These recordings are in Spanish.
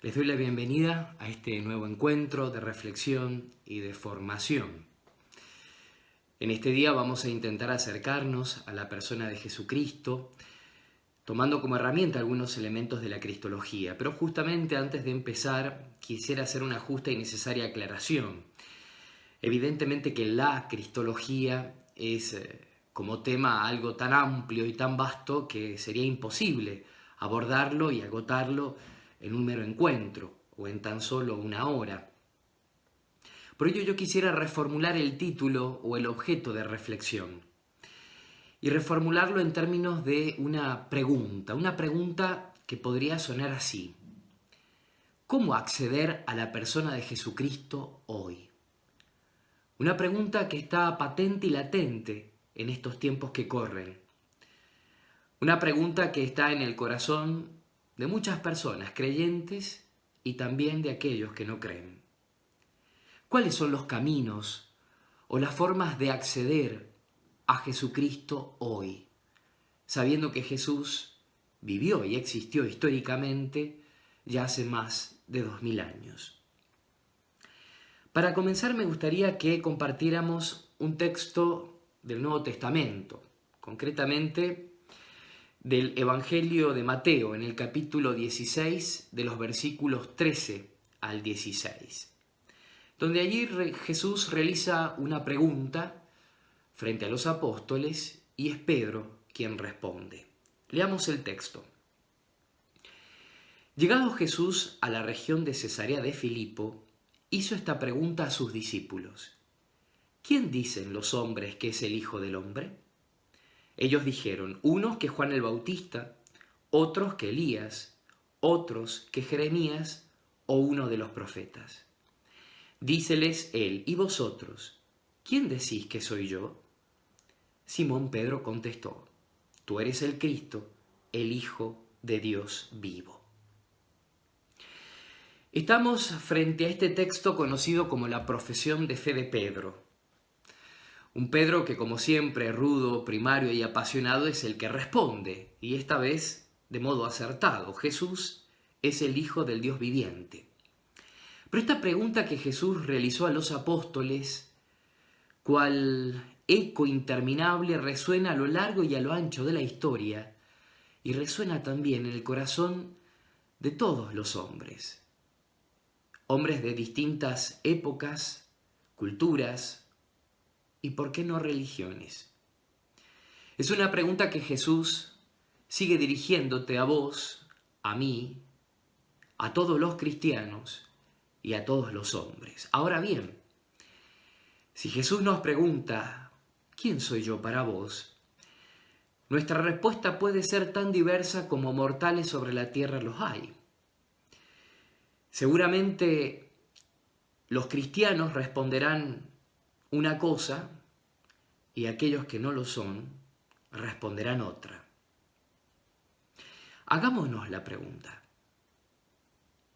Les doy la bienvenida a este nuevo encuentro de reflexión y de formación. En este día vamos a intentar acercarnos a la persona de Jesucristo, tomando como herramienta algunos elementos de la cristología. Pero justamente antes de empezar, quisiera hacer una justa y necesaria aclaración. Evidentemente que la cristología es como tema algo tan amplio y tan vasto que sería imposible abordarlo y agotarlo en un mero encuentro o en tan solo una hora. Por ello yo quisiera reformular el título o el objeto de reflexión y reformularlo en términos de una pregunta que podría sonar así: ¿cómo acceder a la persona de Jesucristo hoy? Una pregunta que está patente y latente en estos tiempos que corren. Una pregunta que está en el corazón de muchas personas creyentes y también de aquellos que no creen. ¿Cuáles son los caminos o las formas de acceder a Jesucristo hoy, sabiendo que Jesús vivió y existió históricamente ya hace más de 2000 años? Para comenzar, me gustaría que compartiéramos un texto del Nuevo Testamento, concretamente del Evangelio de Mateo, en el capítulo 16, de los versículos 13 al 16, donde allí Jesús realiza una pregunta frente a los apóstoles y es Pedro quien responde. Leamos el texto. Llegado Jesús a la región de Cesarea de Filipo, hizo esta pregunta a sus discípulos: ¿quién dicen los hombres que es el Hijo del Hombre? Ellos dijeron, unos que Juan el Bautista, otros que Elías, otros que Jeremías o uno de los profetas. Díceles él, ¿y vosotros? ¿Quién decís que soy yo? Simón Pedro contestó, tú eres el Cristo, el Hijo de Dios vivo. Estamos frente a este texto conocido como la profesión de fe de Pedro. Un Pedro que, como siempre, rudo, primario y apasionado, es el que responde, y esta vez de modo acertado. Jesús es el Hijo del Dios viviente. Pero esta pregunta que Jesús realizó a los apóstoles, cual eco interminable, resuena a lo largo y a lo ancho de la historia, y resuena también en el corazón de todos los hombres. Hombres de distintas épocas, culturas, y por qué no religiones. Es una pregunta que Jesús sigue dirigiéndote a vos, a mí, a todos los cristianos y a todos los hombres. Ahora bien, si Jesús nos pregunta, ¿quién soy yo para vos?, nuestra respuesta puede ser tan diversa como mortales sobre la tierra los hay. Seguramente los cristianos responderán una cosa y aquellos que no lo son responderán otra. Hagámonos la pregunta,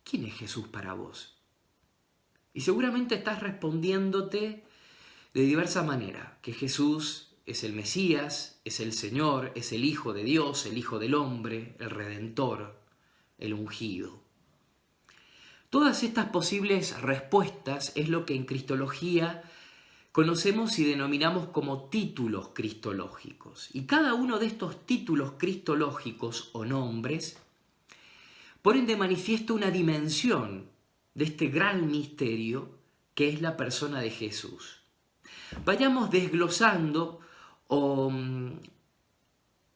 ¿quién es Jesús para vos? Y seguramente estás respondiéndote de diversa manera, que Jesús es el Mesías, es el Señor, es el Hijo de Dios, el Hijo del Hombre, el Redentor, el ungido. Todas estas posibles respuestas es lo que en cristología conocemos y denominamos como títulos cristológicos. Y cada uno de estos títulos cristológicos o nombres ponen de manifiesto una dimensión de este gran misterio que es la persona de Jesús. Vayamos desglosando o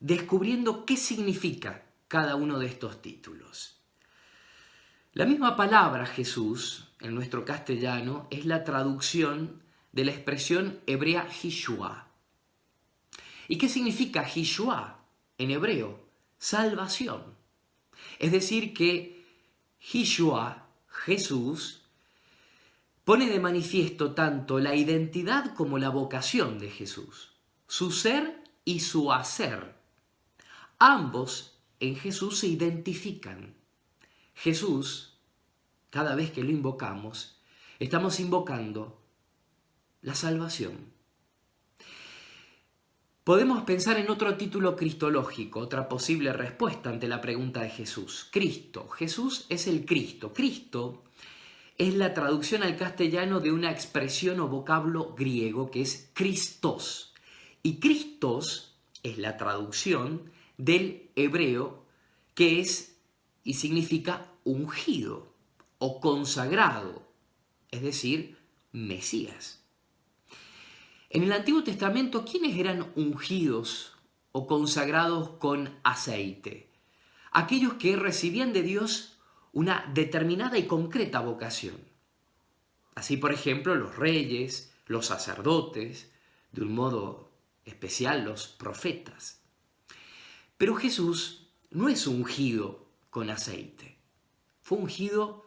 descubriendo qué significa cada uno de estos títulos. La misma palabra Jesús, en nuestro castellano, es la traducción de la expresión hebrea Yeshua. ¿Y qué significa Yeshua en hebreo? Salvación. Es decir, que Yeshua, Jesús, pone de manifiesto tanto la identidad como la vocación de Jesús, su ser y su hacer. Ambos en Jesús se identifican. Jesús, cada vez que lo invocamos, estamos invocando la salvación. Podemos pensar en otro título cristológico, otra posible respuesta ante la pregunta de Jesús. Cristo. Jesús es el Cristo. Cristo es la traducción al castellano de una expresión o vocablo griego que es Christos. Y Christos es la traducción del hebreo que es y significa ungido o consagrado, es decir, Mesías. En el Antiguo Testamento, ¿quiénes eran ungidos o consagrados con aceite? Aquellos que recibían de Dios una determinada y concreta vocación. Así, por ejemplo, los reyes, los sacerdotes, de un modo especial los profetas. Pero Jesús no es ungido con aceite. Fue ungido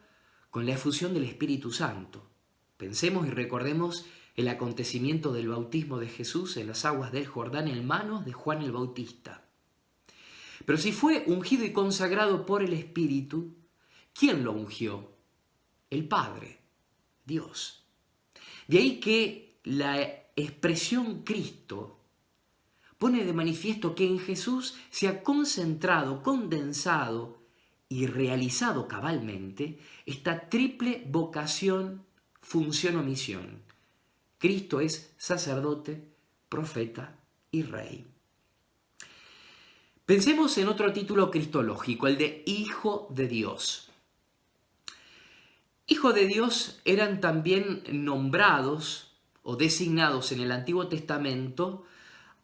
con la efusión del Espíritu Santo. Pensemos y recordemos el acontecimiento del bautismo de Jesús en las aguas del Jordán en manos de Juan el Bautista. Pero si fue ungido y consagrado por el Espíritu, ¿quién lo ungió? El Padre, Dios. De ahí que la expresión Cristo pone de manifiesto que en Jesús se ha concentrado, condensado y realizado cabalmente esta triple vocación, función o misión. Cristo es sacerdote, profeta y rey. Pensemos en otro título cristológico, el de Hijo de Dios. Hijo de Dios eran también nombrados o designados en el Antiguo Testamento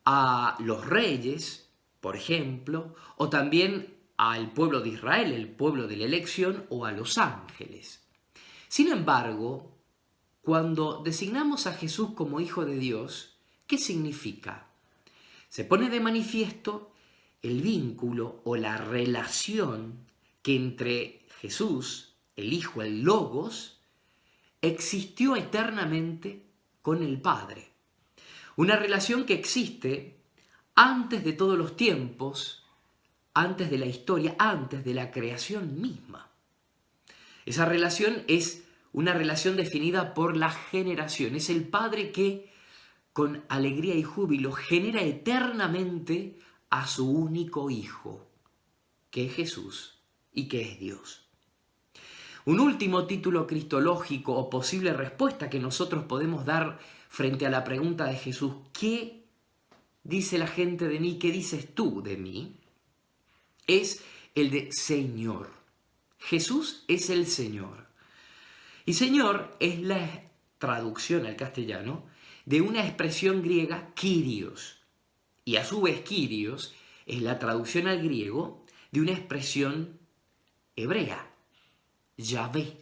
a los reyes, por ejemplo, o también al pueblo de Israel, el pueblo de la elección, o a los ángeles. Sin embargo, cuando designamos a Jesús como Hijo de Dios, ¿qué significa? Se pone de manifiesto el vínculo o la relación que entre Jesús, el Hijo, el Logos, existió eternamente con el Padre. Una relación que existe antes de todos los tiempos, antes de la historia, antes de la creación misma. Esa relación es una relación definida por la generación. Es el Padre que, con alegría y júbilo, genera eternamente a su único Hijo, que es Jesús y que es Dios. Un último título cristológico o posible respuesta que nosotros podemos dar frente a la pregunta de Jesús, ¿qué dice la gente de mí? ¿Qué dices tú de mí? Es el de Señor. Jesús es el Señor. Y Señor es la traducción al castellano de una expresión griega, Kyrios. Y a su vez Kyrios es la traducción al griego de una expresión hebrea, Yahvé.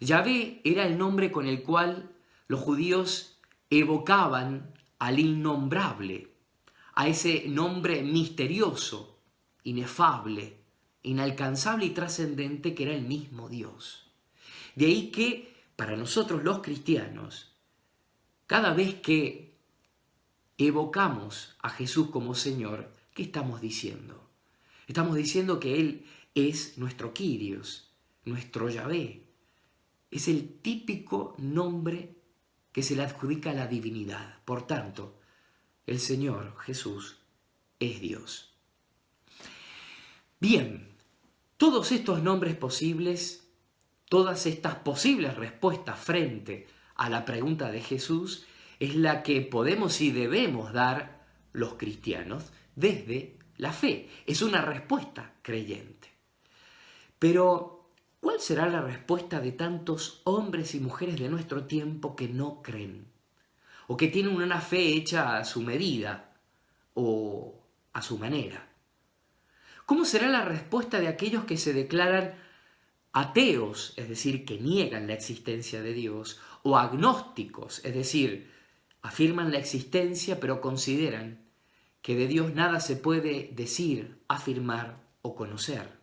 Yahvé era el nombre con el cual los judíos evocaban al innombrable, a ese nombre misterioso, inefable, inalcanzable y trascendente que era el mismo Dios. De ahí que para nosotros los cristianos, cada vez que evocamos a Jesús como Señor, ¿qué estamos diciendo? Estamos diciendo que Él es nuestro Kyrios, nuestro Yahvé. Es el típico nombre que se le adjudica a la divinidad. Por tanto, el Señor Jesús es Dios. Bien, todos estos nombres posibles, todas estas posibles respuestas frente a la pregunta de Jesús es la que podemos y debemos dar los cristianos desde la fe. Es una respuesta creyente. Pero, ¿cuál será la respuesta de tantos hombres y mujeres de nuestro tiempo que no creen? O que tienen una fe hecha a su medida o a su manera. ¿Cómo será la respuesta de aquellos que se declaran ateos, es decir, que niegan la existencia de Dios, o agnósticos, es decir, afirman la existencia pero consideran que de Dios nada se puede decir, afirmar o conocer?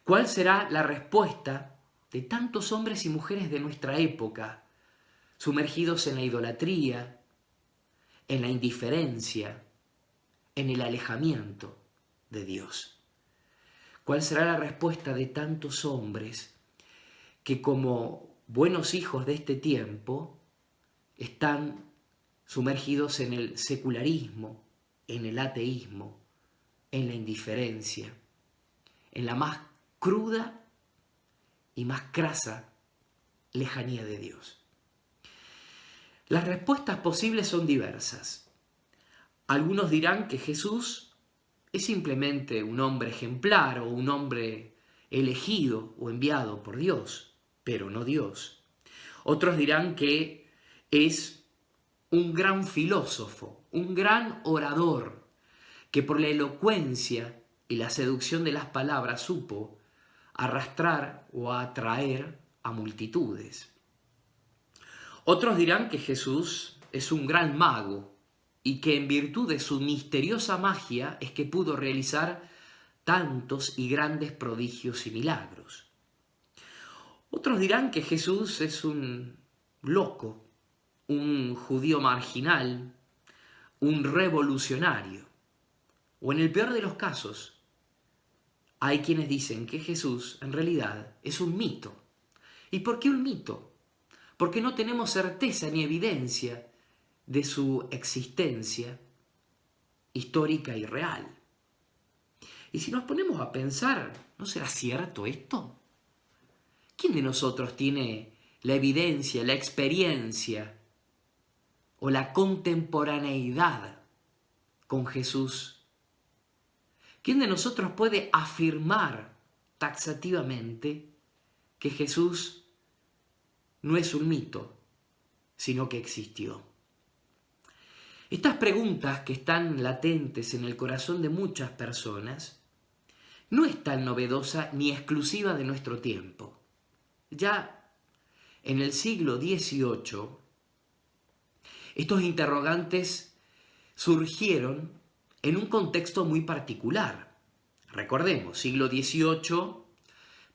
¿Cuál será la respuesta de tantos hombres y mujeres de nuestra época, sumergidos en la idolatría, en la indiferencia, en el alejamiento de Dios? ¿Cuál será la respuesta de tantos hombres que como buenos hijos de este tiempo están sumergidos en el secularismo, en el ateísmo, en la indiferencia, en la más cruda y más crasa lejanía de Dios. Las respuestas posibles son diversas. Algunos dirán que Jesús es simplemente un hombre ejemplar o un hombre elegido o enviado por Dios, pero no Dios. Otros dirán que es un gran filósofo, un gran orador, que por la elocuencia y la seducción de las palabras supo arrastrar o atraer a multitudes. Otros dirán que Jesús es un gran mago y que en virtud de su misteriosa magia es que pudo realizar tantos y grandes prodigios y milagros. Otros dirán que Jesús es un loco, un judío marginal, un revolucionario. O en el peor de los casos, hay quienes dicen que Jesús en realidad es un mito. ¿Y por qué un mito? Porque no tenemos certeza ni evidencia de su existencia histórica y real. Y si nos ponemos a pensar, ¿no será cierto esto? ¿Quién de nosotros tiene la evidencia, la experiencia o la contemporaneidad con Jesús? ¿Quién de nosotros puede afirmar taxativamente que Jesús no es un mito, sino que existió? Estas preguntas que están latentes en el corazón de muchas personas no es tan novedosa ni exclusiva de nuestro tiempo. Ya en el siglo XVIII, estos interrogantes surgieron en un contexto muy particular. Recordemos, siglo XVIII,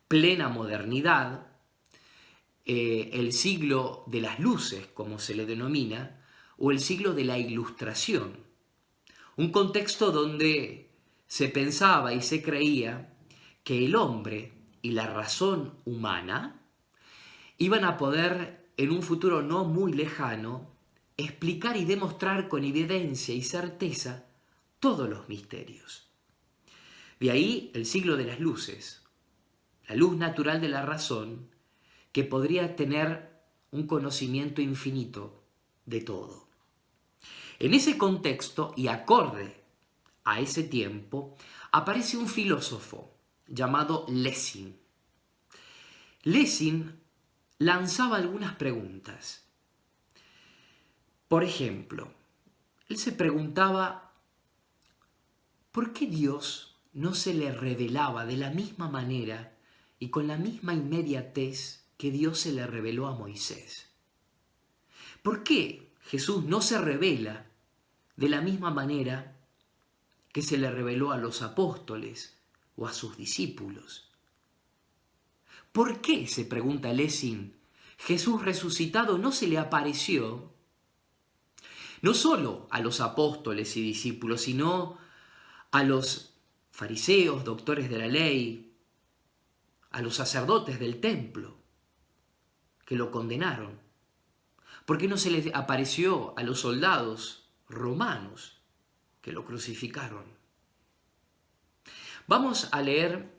plena modernidad, el siglo de las luces, como se le denomina, o el siglo de la Ilustración. Un contexto donde se pensaba y se creía que el hombre y la razón humana iban a poder, en un futuro no muy lejano, explicar y demostrar con evidencia y certeza todos los misterios. De ahí el siglo de las luces, la luz natural de la razón, que podría tener un conocimiento infinito de todo. En ese contexto y acorde a ese tiempo, aparece un filósofo llamado Lessing. Lessing lanzaba algunas preguntas. Por ejemplo, él se preguntaba ¿por qué Dios no se le revelaba de la misma manera y con la misma inmediatez que Dios se le reveló a Moisés? ¿Por qué Jesús no se revela de la misma manera que se le reveló a los apóstoles o a sus discípulos? ¿Por qué, se pregunta Lessing, Jesús resucitado no se le apareció no solo a los apóstoles y discípulos, sino a los fariseos, doctores de la ley, a los sacerdotes del templo que lo condenaron? ¿Por qué no se les apareció a los soldados romanos que lo crucificaron? Vamos a leer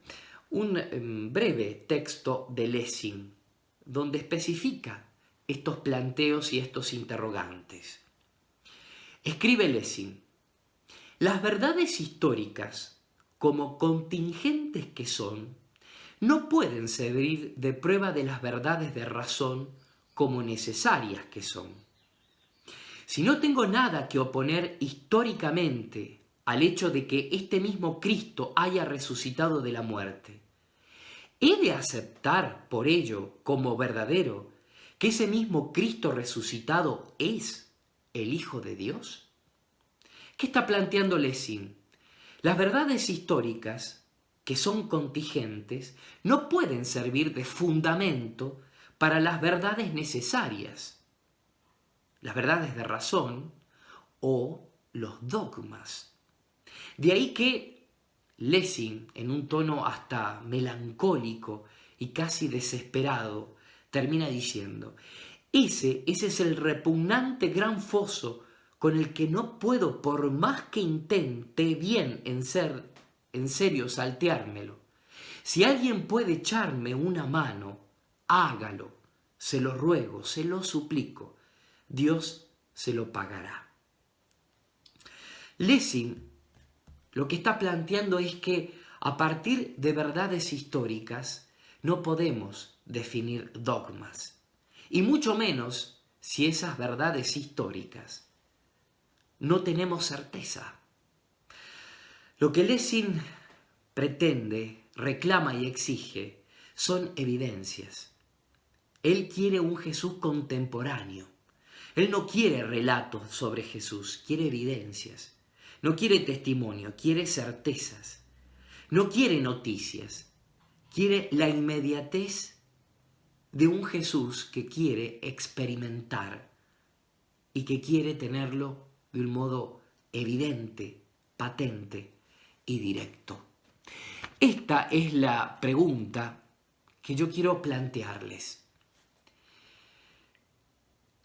un breve texto de Lessing, donde especifica estos planteos y estos interrogantes. Escribe Lessing: las verdades históricas, como contingentes que son, no pueden servir de prueba de las verdades de razón como necesarias que son. Si no tengo nada que oponer históricamente al hecho de que este mismo Cristo haya resucitado de la muerte, ¿he de aceptar por ello como verdadero que ese mismo Cristo resucitado es el Hijo de Dios? ¿Qué está planteando Lessing? Las verdades históricas, que son contingentes, no pueden servir de fundamento para las verdades necesarias, las verdades de razón o los dogmas. De ahí que Lessing, en un tono hasta melancólico y casi desesperado, termina diciendo: Ese es el repugnante gran foso con el que no puedo, por más que intente bien en serio salteármelo. Si alguien puede echarme una mano, hágalo. Se lo ruego, se lo suplico. Dios se lo pagará. Lessing lo que está planteando es que a partir de verdades históricas no podemos definir dogmas, y mucho menos si esas verdades históricas no tenemos certeza. Lo que Lessing pretende, reclama y exige son evidencias. Él quiere un Jesús contemporáneo. Él no quiere relatos sobre Jesús, quiere evidencias. No quiere testimonio, quiere certezas. No quiere noticias, quiere la inmediatez de un Jesús que quiere experimentar y que quiere tenerlo de un modo evidente, patente y directo. Esta es la pregunta que yo quiero plantearles.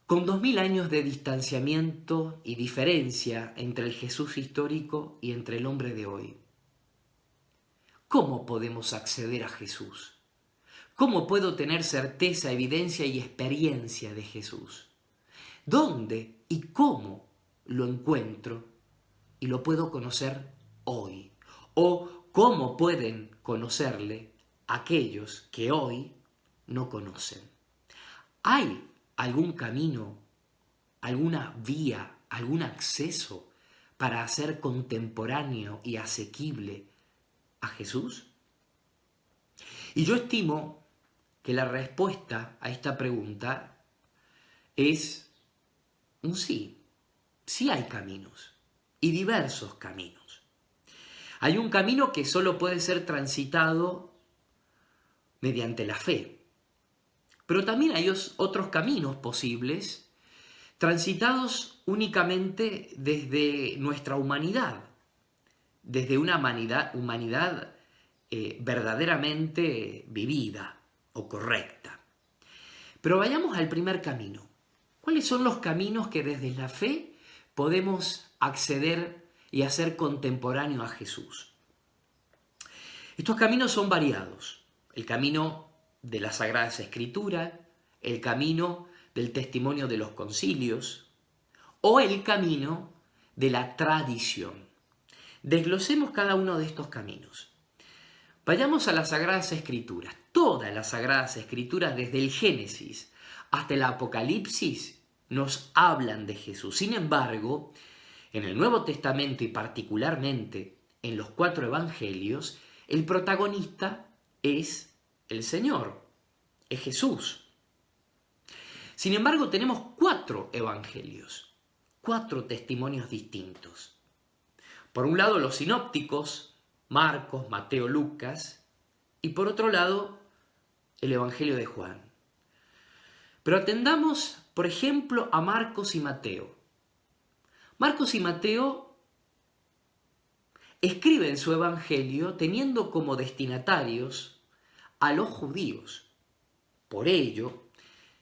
Con 2000 años de distanciamiento y diferencia entre el Jesús histórico y entre el hombre de hoy, ¿cómo podemos acceder a Jesús? ¿Cómo puedo tener certeza, evidencia y experiencia de Jesús? ¿Dónde y cómo lo encuentro y lo puedo conocer hoy? ¿O cómo pueden conocerle aquellos que hoy no conocen? ¿Hay algún camino, alguna vía, algún acceso para hacer contemporáneo y asequible a Jesús? Y yo estimo que la respuesta a esta pregunta es un sí. Sí hay caminos, y diversos caminos. Hay un camino que solo puede ser transitado mediante la fe, pero también hay otros caminos posibles, transitados únicamente desde nuestra humanidad, desde una humanidad verdaderamente vivida o correcta. Pero vayamos al primer camino. ¿Cuáles son los caminos que desde la fe podemos acceder y hacer contemporáneo a Jesús? Estos caminos son variados. El camino de las Sagradas Escrituras, el camino del testimonio de los concilios o el camino de la tradición. Desglosemos cada uno de estos caminos. Vayamos a las Sagradas Escrituras. Todas las Sagradas Escrituras, desde el Génesis hasta el Apocalipsis, nos hablan de Jesús. Sin embargo, en el Nuevo Testamento y particularmente en los 4 evangelios, el protagonista es el Señor, es Jesús. Sin embargo, tenemos 4 evangelios, 4 testimonios distintos. Por un lado, los sinópticos, Marcos, Mateo, Lucas, y por otro lado, el Evangelio de Juan. Pero atendamos, por ejemplo, a Marcos y Mateo. Marcos y Mateo escriben su Evangelio teniendo como destinatarios a los judíos. Por ello,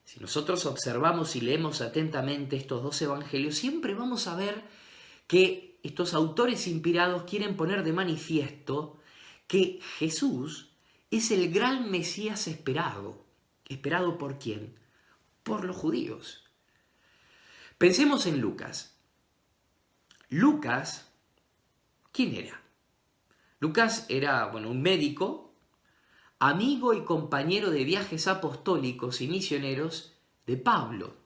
si nosotros observamos y leemos atentamente estos 2 evangelios, siempre vamos a ver que estos autores inspirados quieren poner de manifiesto que Jesús es el gran Mesías esperado. ¿Esperado por quién? Por los judíos. Pensemos en Lucas. Lucas, ¿quién era? Lucas era, un médico, amigo y compañero de viajes apostólicos y misioneros de Pablo.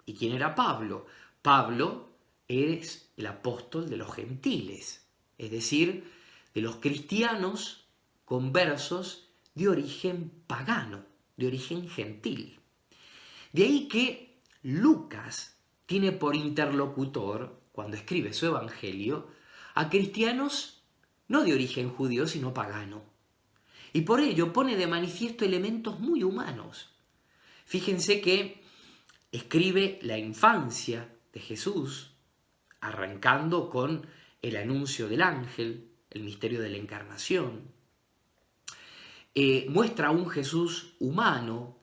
¿Y quién era Pablo? Pablo es el apóstol de los gentiles, es decir, de los cristianos conversos de origen pagano, de origen gentil. De ahí que Lucas tiene por interlocutor, cuando escribe su evangelio, a cristianos no de origen judío, sino pagano. Y por ello pone de manifiesto elementos muy humanos. Fíjense que escribe la infancia de Jesús, arrancando con el anuncio del ángel, el misterio de la encarnación. Muestra a un Jesús humano,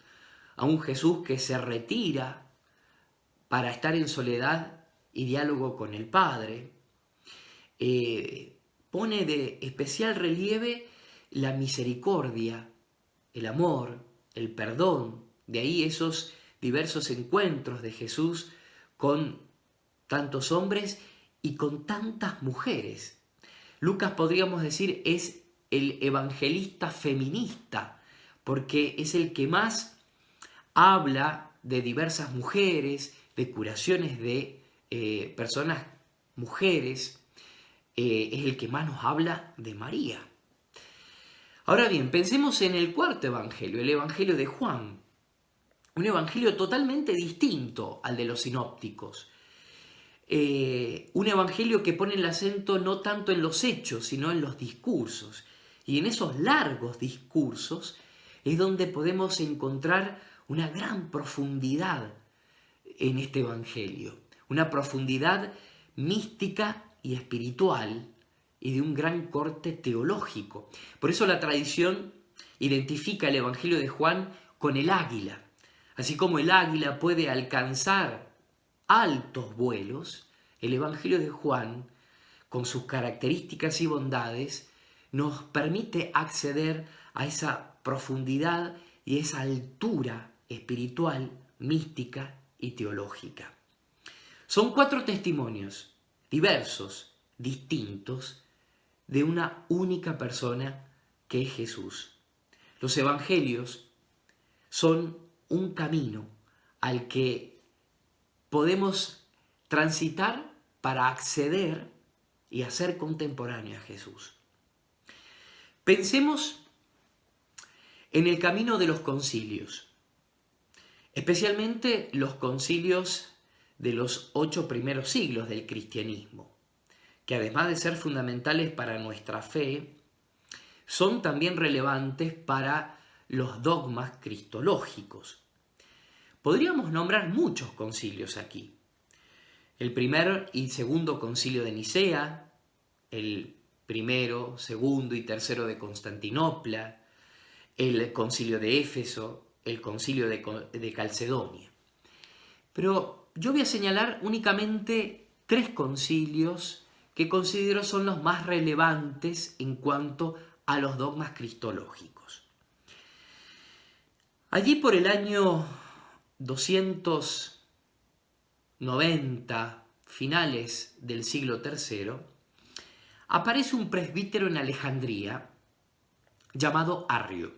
a un Jesús que se retira para estar en soledad y diálogo con el Padre. Pone de especial relieve la misericordia, el amor, el perdón. De ahí esos diversos encuentros de Jesús con tantos hombres y con tantas mujeres. Lucas, podríamos decir, es el evangelista feminista, porque es el que más habla de diversas mujeres, de curaciones de personas, mujeres, es el que más nos habla de María. Ahora bien, pensemos en el cuarto evangelio, el evangelio de Juan, un evangelio totalmente distinto al de los sinópticos. Un evangelio que pone el acento no tanto en los hechos, sino en los discursos. Y en esos largos discursos es donde podemos encontrar una gran profundidad en este evangelio, una profundidad mística y espiritual y de un gran corte teológico. Por eso la tradición identifica el evangelio de Juan con el águila. Así como el águila puede alcanzar altos vuelos, el evangelio de Juan, con sus características y bondades, nos permite acceder a esa profundidad y esa altura espiritual, mística y teológica. Son 4 testimonios diversos, distintos, de una única persona que es Jesús. Los evangelios son un camino al que podemos transitar para acceder y hacer contemporáneo a Jesús. Pensemos en el camino de los concilios, especialmente los concilios de los 8 primeros siglos del cristianismo, que además de ser fundamentales para nuestra fe, son también relevantes para los dogmas cristológicos. Podríamos nombrar muchos concilios aquí. El primer y segundo concilio de Nicea, el primero, segundo y tercero de Constantinopla, el concilio de Éfeso, el concilio de Calcedonia. Pero yo voy a señalar únicamente 3 concilios que considero son los más relevantes en cuanto a los dogmas cristológicos. Allí por el año 290, finales del siglo III, aparece un presbítero en Alejandría llamado Arrio.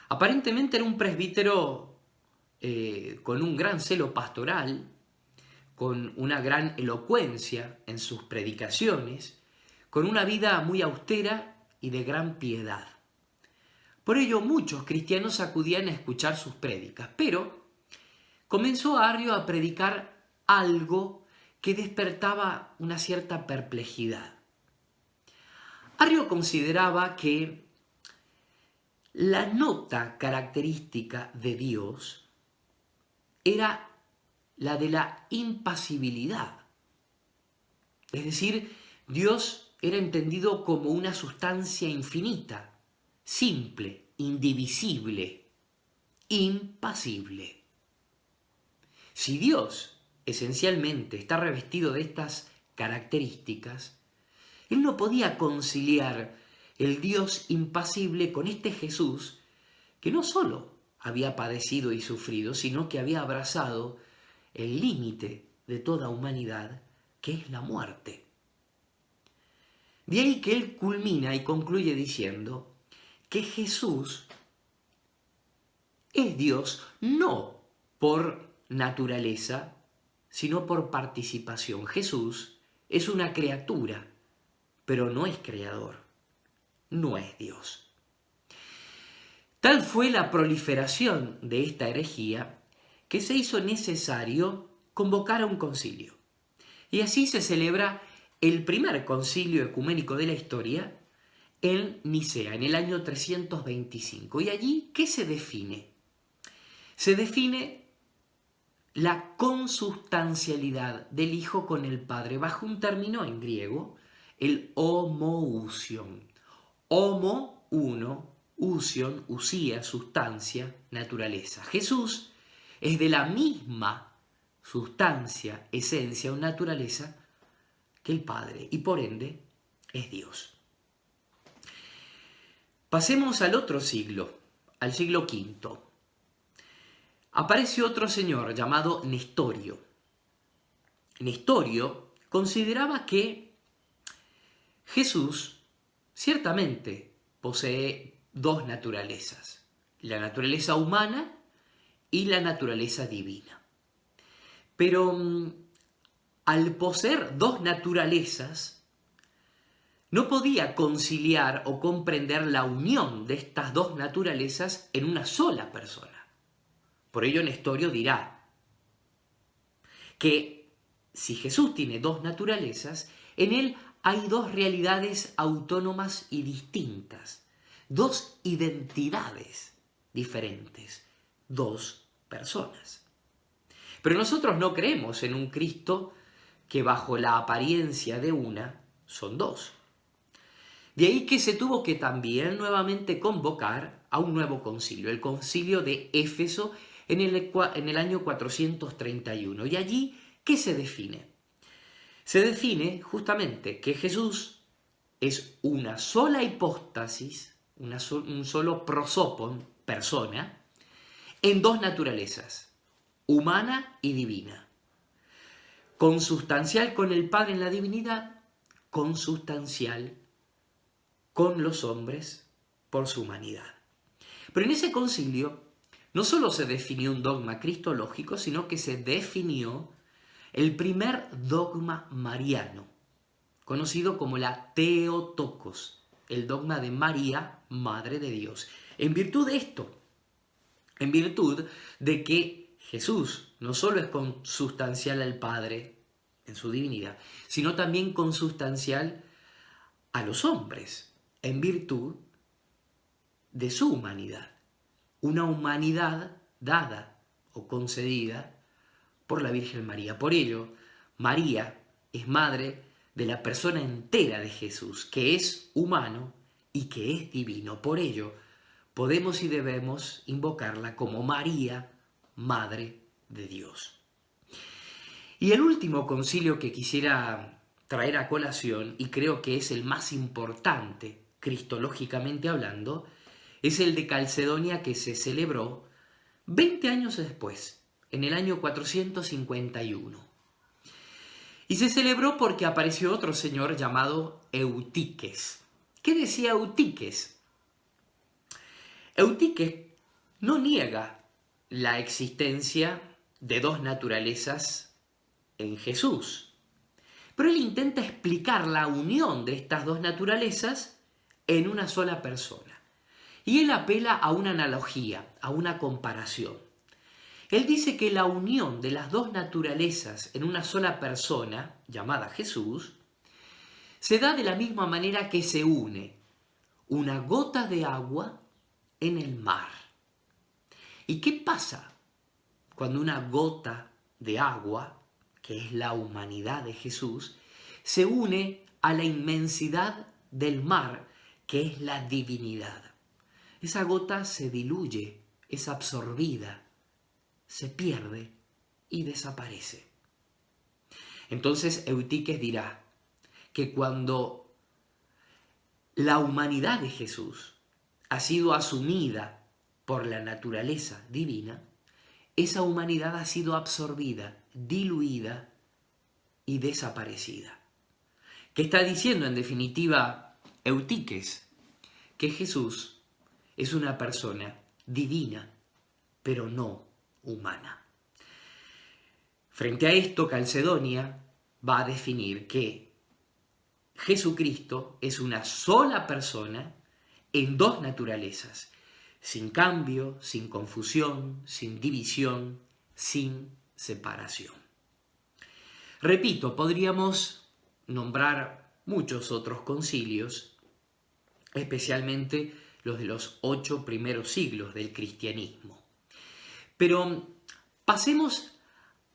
Aparentemente era un presbítero con un gran celo pastoral, con una gran elocuencia en sus predicaciones, con una vida muy austera y de gran piedad. Por ello muchos cristianos acudían a escuchar sus prédicas, pero comenzó Arrio a predicar algo que despertaba una cierta perplejidad. Arrio consideraba que la nota característica de Dios era la de la impasibilidad. Es decir, Dios era entendido como una sustancia infinita, simple, indivisible, impasible. Si Dios esencialmente está revestido de estas características, él no podía conciliar el Dios impasible con este Jesús que no solo había padecido y sufrido, sino que había abrazado el límite de toda humanidad, que es la muerte. De ahí que él culmina y concluye diciendo que Jesús es Dios no por naturaleza, sino por participación. Jesús es una criatura, pero no es creador, no es Dios. Tal fue la proliferación de esta herejía que se hizo necesario convocar a un concilio. Y así se celebra el primer concilio ecuménico de la historia en Nicea, en el año 325. ¿Y allí qué se define? Se define la consubstancialidad del Hijo con el Padre bajo un término en griego, el homoousion. Homo, uno, usía, sustancia, naturaleza. Jesús es de la misma sustancia, esencia o naturaleza que el Padre y por ende es Dios. Pasemos al otro siglo, al siglo V. Aparece otro señor llamado Nestorio. Nestorio consideraba que Jesús ciertamente posee dos naturalezas, la naturaleza humana y la naturaleza divina. Pero al poseer dos naturalezas, no podía conciliar o comprender la unión de estas dos naturalezas en una sola persona. Por ello Nestorio dirá que si Jesús tiene dos naturalezas, en él hay dos realidades autónomas y distintas, dos identidades diferentes, dos personas. Pero nosotros no creemos en un Cristo que bajo la apariencia de una son dos. De ahí que se tuvo que también nuevamente convocar a un nuevo concilio, el concilio de Éfeso en el año 431. Y allí, ¿qué se define? Se define justamente que Jesús es una sola hipóstasis, un solo prosopon, persona, en dos naturalezas, humana y divina. Consustancial con el Padre en la divinidad, consustancial con los hombres por su humanidad. Pero en ese concilio no solo se definió un dogma cristológico, sino que se definió el primer dogma mariano, conocido como la Theotokos, el dogma de María, Madre de Dios. En virtud de esto, en virtud de que Jesús no solo es consustancial al Padre en su divinidad, sino también consustancial a los hombres, en virtud de su humanidad. Una humanidad dada o concedida por la Virgen María. Por ello, María es madre de la persona entera de Jesús, que es humano y que es divino. Por ello, podemos y debemos invocarla como María, Madre de Dios. Y el último concilio que quisiera traer a colación, y creo que es el más importante, cristológicamente hablando, es el de Calcedonia, que se celebró 20 años después, en el año 451. Y se celebró porque apareció otro señor llamado Eutiques. ¿Qué decía Eutiques? Eutiques no niega la existencia de dos naturalezas en Jesús, pero él intenta explicar la unión de estas dos naturalezas en una sola persona. Y él apela a una analogía, a una comparación. Él dice que la unión de las dos naturalezas en una sola persona, llamada Jesús, se da de la misma manera que se une una gota de agua en el mar. ¿Y qué pasa cuando una gota de agua, que es la humanidad de Jesús, se une a la inmensidad del mar, que es la divinidad? Esa gota se diluye, es absorbida, se pierde y desaparece. Entonces Eutiques dirá que cuando la humanidad de Jesús ha sido asumida por la naturaleza divina, esa humanidad ha sido absorbida, diluida y desaparecida. ¿Qué está diciendo en definitiva Eutiques? Que Jesús es una persona divina, pero no humana. Frente a esto, Calcedonia va a definir que Jesucristo es una sola persona en dos naturalezas, sin cambio, sin confusión, sin división, sin separación. Repito, podríamos nombrar muchos otros concilios, especialmente los de los 8 primeros siglos del cristianismo. Pero pasemos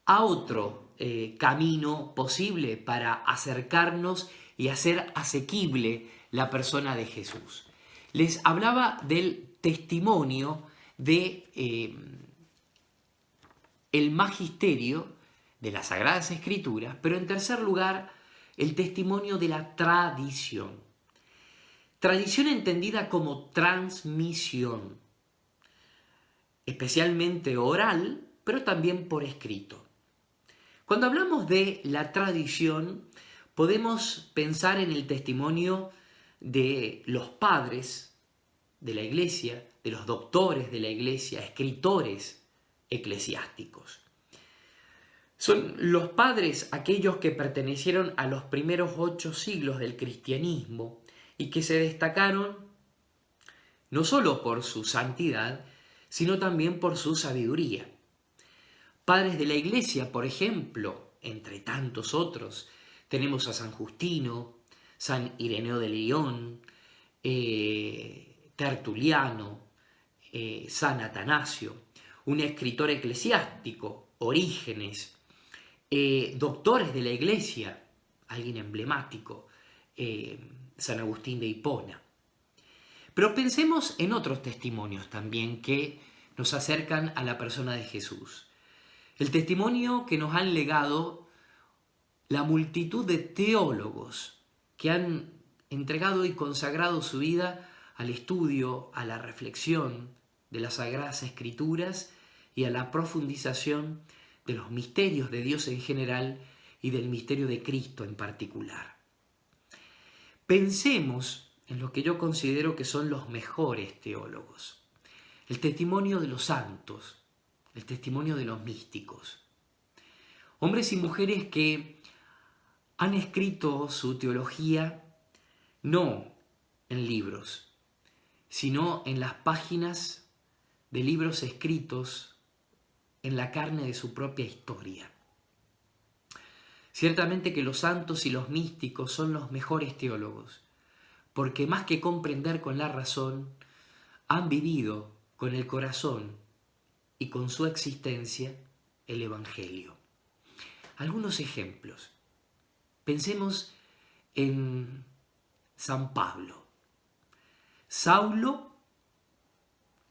a otro camino posible para acercarnos y hacer asequible la persona de Jesús. les hablaba del testimonio de el magisterio de las Sagradas Escrituras, pero en tercer lugar, el testimonio de la tradición. Tradición entendida como transmisión, especialmente oral, pero también por escrito. Cuando hablamos de la tradición, podemos pensar en el testimonio de los padres de la Iglesia, de los doctores de la Iglesia, escritores eclesiásticos. Son los padres aquellos que pertenecieron a los primeros 8 siglos del cristianismo y que se destacaron no solo por su santidad, sino también por su sabiduría. Padres de la Iglesia, por ejemplo, entre tantos otros, tenemos a San Justino, San Ireneo de León, Tertuliano, San Atanasio, un escritor eclesiástico, Orígenes, doctores de la Iglesia, alguien emblemático, San Agustín de Hipona. Pero pensemos en otros testimonios también que nos acercan a la persona de Jesús. El testimonio que nos han legado la multitud de teólogos que han entregado y consagrado su vida al estudio, a la reflexión de las Sagradas Escrituras y a la profundización de los misterios de Dios en general y del misterio de Cristo en particular. Pensemos en lo que yo considero que son los mejores teólogos. El testimonio de los santos, el testimonio de los místicos. Hombres y mujeres que han escrito su teología no en libros, sino en las páginas de libros escritos en la carne de su propia historia. Ciertamente que los santos y los místicos son los mejores teólogos, porque más que comprender con la razón, han vivido con el corazón y con su existencia el Evangelio. Algunos ejemplos. Pensemos en San Pablo. Saulo,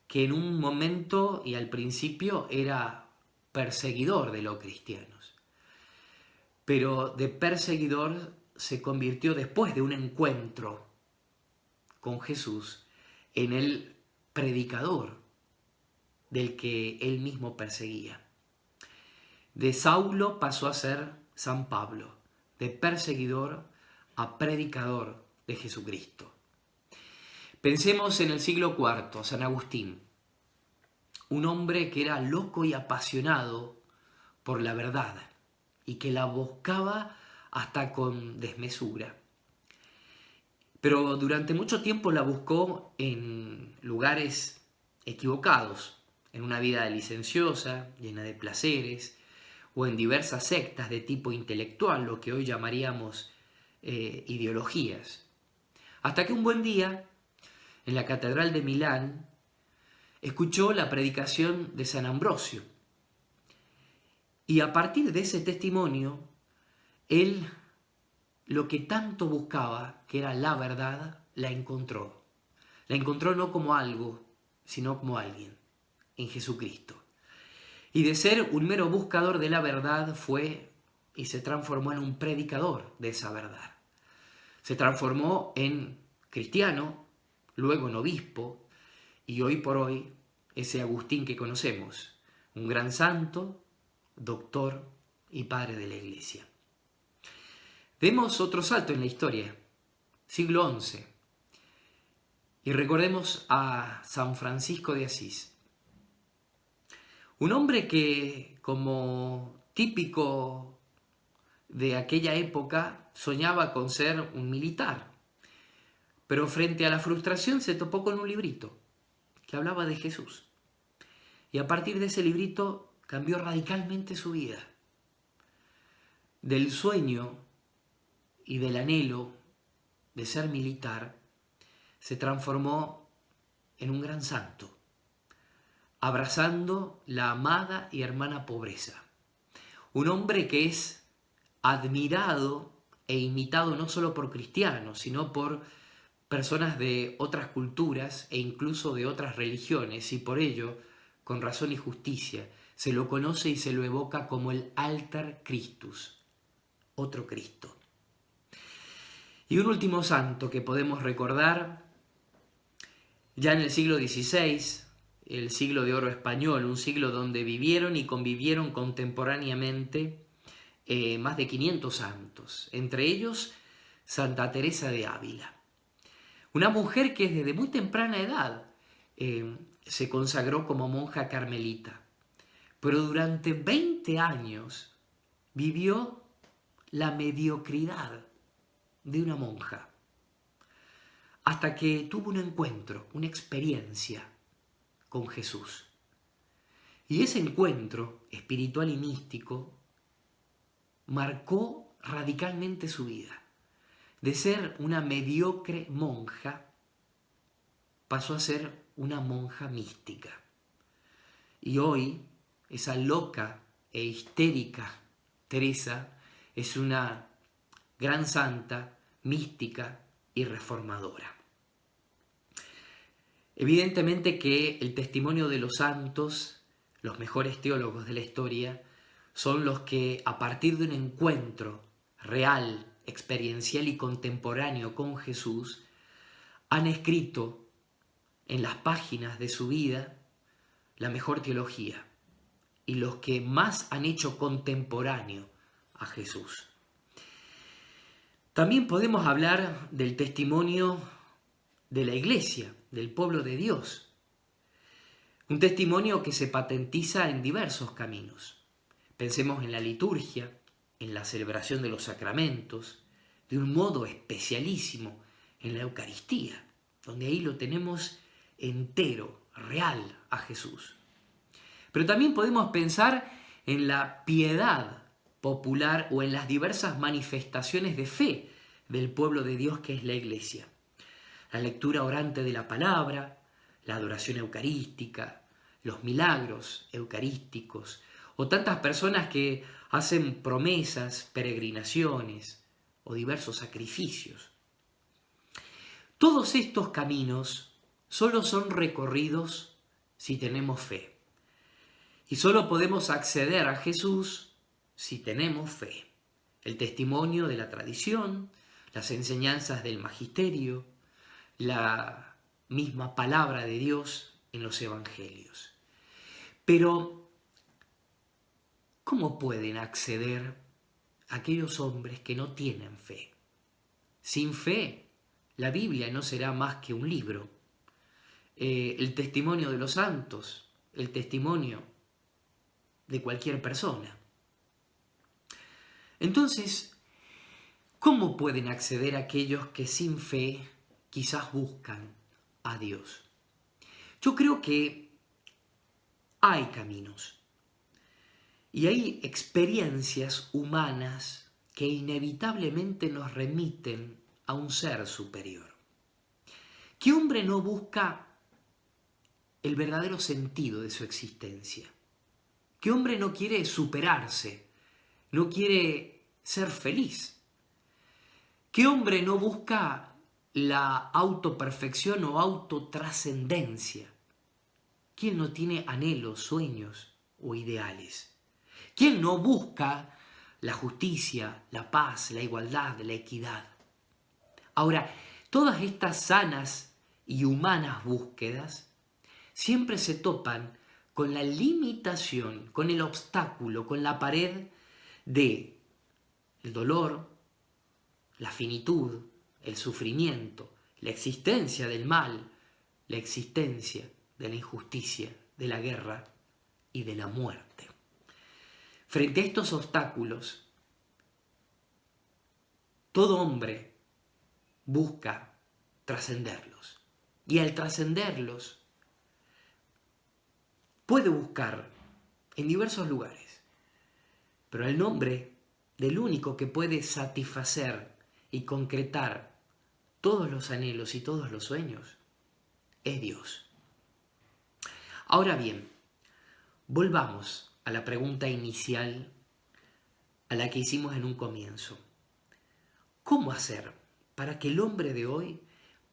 que en un momento y al principio era perseguidor de los cristianos, pero de perseguidor se convirtió después de un encuentro con Jesús en el predicador del que él mismo perseguía. De Saulo pasó a ser San Pablo, de perseguidor a predicador de Jesucristo. Pensemos en el siglo IV, San Agustín, un hombre que era loco y apasionado por la verdad y que la buscaba hasta con desmesura. Pero durante mucho tiempo la buscó en lugares equivocados, en una vida licenciosa, llena de placeres, o en diversas sectas de tipo intelectual, lo que hoy llamaríamos ideologías. Hasta que un buen día, en la Catedral de Milán, escuchó la predicación de San Ambrosio. Y a partir de ese testimonio, él lo que tanto buscaba, que era la verdad, la encontró. La encontró no como algo, sino como alguien, en Jesucristo. Y de ser un mero buscador de la verdad fue y se transformó en un predicador de esa verdad. Se transformó en cristiano, luego en obispo, y hoy por hoy ese Agustín que conocemos, un gran santo, doctor y padre de la Iglesia. Demos otro salto en la historia, siglo XI, y recordemos a San Francisco de Asís. Un hombre que, como típico de aquella época, soñaba con ser un militar, pero frente a la frustración se topó con un librito que hablaba de Jesús. Y a partir de ese librito cambió radicalmente su vida. Del sueño y del anhelo de ser militar, se transformó en un gran santo, abrazando la amada y hermana pobreza. Un hombre que es admirado e imitado no solo por cristianos, sino por personas de otras culturas e incluso de otras religiones, y por ello, con razón y justicia, se lo conoce y se lo evoca como el Alter Christus, otro Cristo. Y un último santo que podemos recordar, ya en el siglo XVI, el siglo de oro español, un siglo donde vivieron y convivieron contemporáneamente más de 500 santos, entre ellos Santa Teresa de Ávila. Una mujer que desde muy temprana edad se consagró como monja carmelita, pero durante 20 años vivió la mediocridad de una monja, hasta que tuvo un encuentro, una experiencia con Jesús. Y ese encuentro espiritual y místico marcó radicalmente su vida. De ser una mediocre monja, pasó a ser una monja mística. Y hoy, esa loca e histérica Teresa es una gran santa, mística y reformadora. Evidentemente que el testimonio de los santos, los mejores teólogos de la historia, son los que a partir de un encuentro real, experiencial y contemporáneo con Jesús, han escrito en las páginas de su vida la mejor teología y los que más han hecho contemporáneo a Jesús. También podemos hablar del testimonio de la Iglesia, del pueblo de Dios. Un testimonio que se patentiza en diversos caminos. Pensemos en la liturgia, en la celebración de los sacramentos, de un modo especialísimo en la Eucaristía, donde ahí lo tenemos entero, real a Jesús. Pero también podemos pensar en la piedad popular o en las diversas manifestaciones de fe del pueblo de Dios que es la Iglesia. La lectura orante de la palabra, la adoración eucarística, los milagros eucarísticos, o tantas personas que hacen promesas, peregrinaciones o diversos sacrificios. Todos estos caminos solo son recorridos si tenemos fe. Y solo podemos acceder a Jesús si tenemos fe. El testimonio de la tradición, las enseñanzas del magisterio, la misma palabra de Dios en los evangelios. Pero, ¿cómo pueden acceder aquellos hombres que no tienen fe? Sin fe, la Biblia no será más que un libro. El testimonio de los santos, el testimonio de cualquier persona. Entonces, ¿cómo pueden acceder aquellos que sin fe quizás buscan a Dios? Yo creo que hay caminos y hay experiencias humanas que inevitablemente nos remiten a un ser superior. ¿Qué hombre no busca el verdadero sentido de su existencia? ¿Qué hombre no quiere superarse? ¿No quiere ser feliz? ¿Qué hombre no busca la autoperfección o autotrascendencia? ¿Quién no tiene anhelos, sueños o ideales? ¿Quién no busca la justicia, la paz, la igualdad, la equidad? Ahora, todas estas sanas y humanas búsquedas siempre se topan con la limitación, con el obstáculo, con la pared de el dolor, la finitud, el sufrimiento, la existencia del mal, la existencia de la injusticia, de la guerra y de la muerte. Frente a estos obstáculos, todo hombre busca trascenderlos. Y al trascenderlos, puede buscar en diversos lugares. Pero el nombre del único que puede satisfacer y concretar todos los anhelos y todos los sueños es Dios. Ahora bien, volvamos a la pregunta inicial a la que hicimos en un comienzo. ¿Cómo hacer para que el hombre de hoy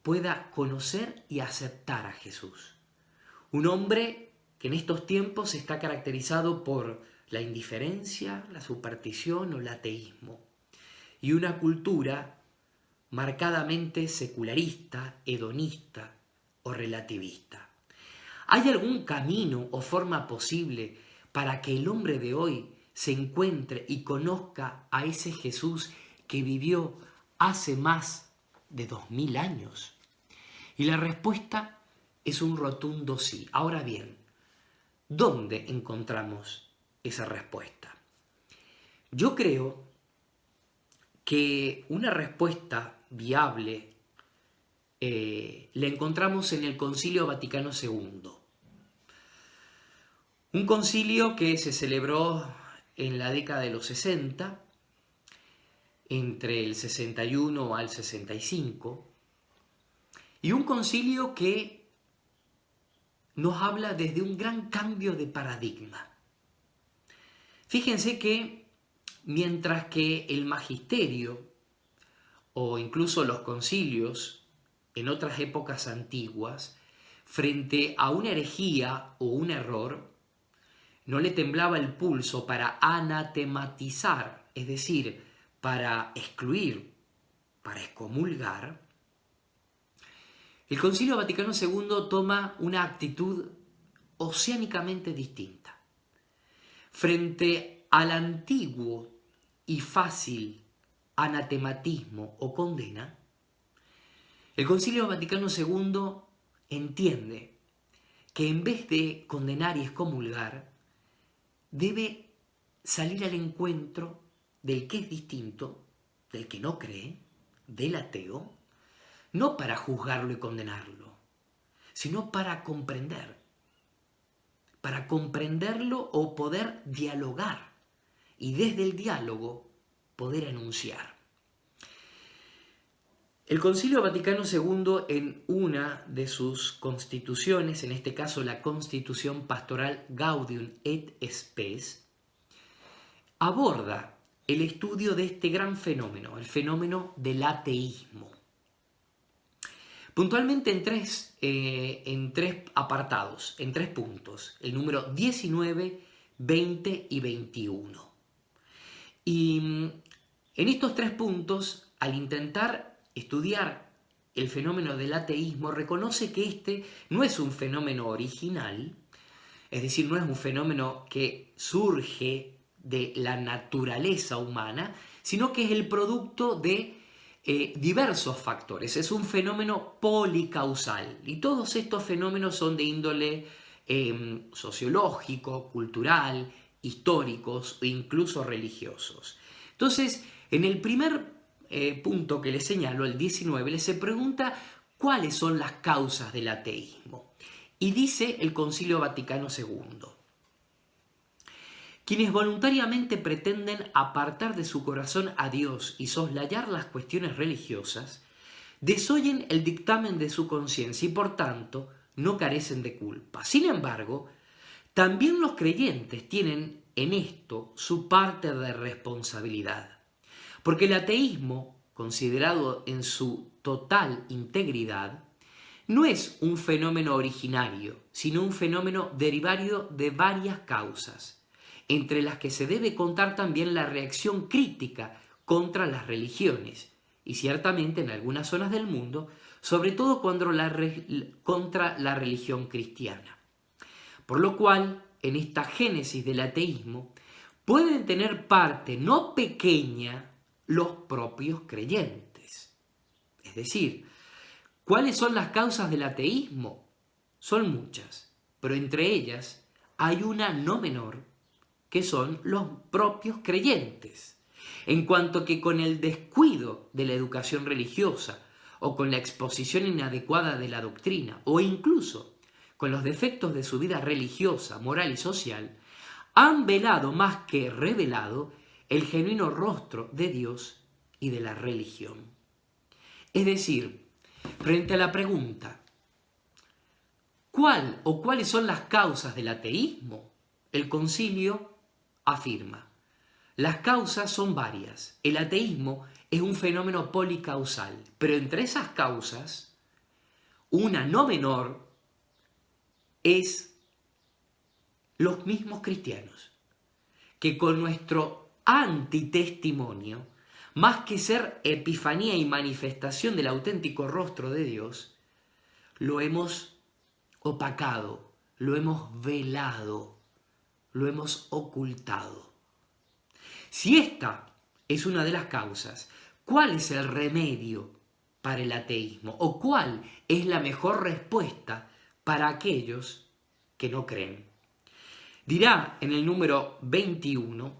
pueda conocer y aceptar a Jesús. Un hombre que en estos tiempos está caracterizado por la indiferencia, la superstición o el ateísmo, y una cultura marcadamente secularista, hedonista o relativista. ¿Hay algún camino o forma posible para que el hombre de hoy se encuentre y conozca a ese Jesús que vivió hace más de 2000 años? Y la respuesta es un rotundo sí. Ahora bien, ¿dónde encontramos esa respuesta? Yo creo que una respuesta viable la encontramos en el Concilio Vaticano II. Un concilio que se celebró en la década de los 60, entre el 61 al 65, y un concilio que nos habla desde un gran cambio de paradigma. Fíjense que mientras que el magisterio o incluso los concilios en otras épocas antiguas, frente a una herejía o un error, no le temblaba el pulso para anatematizar, es decir, para excluir, para excomulgar, el Concilio Vaticano II toma una actitud oceánicamente distinta. Frente al antiguo y fácil anatematismo o condena, el Concilio Vaticano II entiende que en vez de condenar y excomulgar, debe salir al encuentro del que es distinto, del que no cree, del ateo, no para juzgarlo y condenarlo, sino para comprenderlo o poder dialogar y desde el diálogo poder anunciar. El Concilio Vaticano II, en una de sus constituciones, en este caso la Constitución Pastoral Gaudium et Spes, aborda el estudio de este gran fenómeno, el fenómeno del ateísmo. Puntualmente en tres apartados, en 3 puntos, el número 19, 20 y 21. Y en estos 3 puntos, al intentar estudiar el fenómeno del ateísmo, reconoce que este no es un fenómeno original, es decir, no es un fenómeno que surge de la naturaleza humana, sino que es el producto de diversos factores. Es un fenómeno policausal y todos estos fenómenos son de índole sociológico, cultural, históricos e incluso religiosos. Entonces, en el primer punto que les señalo, el 19, se pregunta cuáles son las causas del ateísmo. Y dice el Concilio Vaticano II: quienes voluntariamente pretenden apartar de su corazón a Dios y soslayar las cuestiones religiosas, desoyen el dictamen de su conciencia y por tanto no carecen de culpa. Sin embargo, también los creyentes tienen en esto su parte de responsabilidad, porque el ateísmo, considerado en su total integridad, no es un fenómeno originario, sino un fenómeno derivado de varias causas, entre las que se debe contar también la reacción crítica contra las religiones, y ciertamente en algunas zonas del mundo, sobre todo contra la religión cristiana. Por lo cual, en esta génesis del ateísmo, pueden tener parte no pequeña los propios creyentes. Es decir, ¿cuáles son las causas del ateísmo? Son muchas, pero entre ellas hay una no menor, que son los propios creyentes, en cuanto que con el descuido de la educación religiosa o con la exposición inadecuada de la doctrina o incluso con los defectos de su vida religiosa, moral y social, han velado más que revelado el genuino rostro de Dios y de la religión. Es decir, frente a la pregunta, ¿cuál o cuáles son las causas del ateísmo? El concilio afirma: las causas son varias. El ateísmo es un fenómeno policausal, pero entre esas causas una no menor, es los mismos cristianos, que con nuestro antitestimonio, más que ser epifanía y manifestación del auténtico rostro de Dios, lo hemos opacado, lo hemos velado, lo hemos ocultado. Si esta es una de las causas, ¿cuál es el remedio para el ateísmo? ¿O cuál es la mejor respuesta para aquellos que no creen? Dirá en el número 21,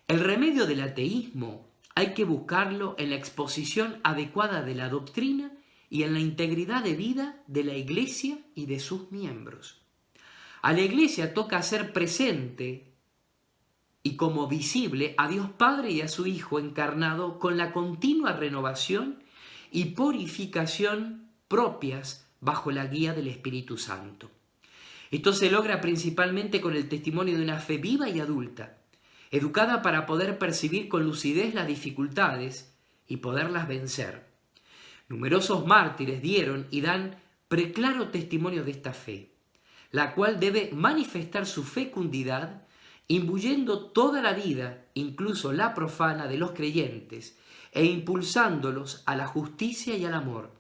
el remedio del ateísmo hay que buscarlo en la exposición adecuada de la doctrina y en la integridad de vida de la Iglesia y de sus miembros. A la Iglesia toca hacer presente y como visible a Dios Padre y a su Hijo encarnado con la continua renovación y purificación propias bajo la guía del Espíritu Santo. Esto se logra principalmente con el testimonio de una fe viva y adulta, educada para poder percibir con lucidez las dificultades y poderlas vencer. Numerosos mártires dieron y dan preclaro testimonio de esta fe, la cual debe manifestar su fecundidad, imbuyendo toda la vida, incluso la profana, de los creyentes, e impulsándolos a la justicia y al amor,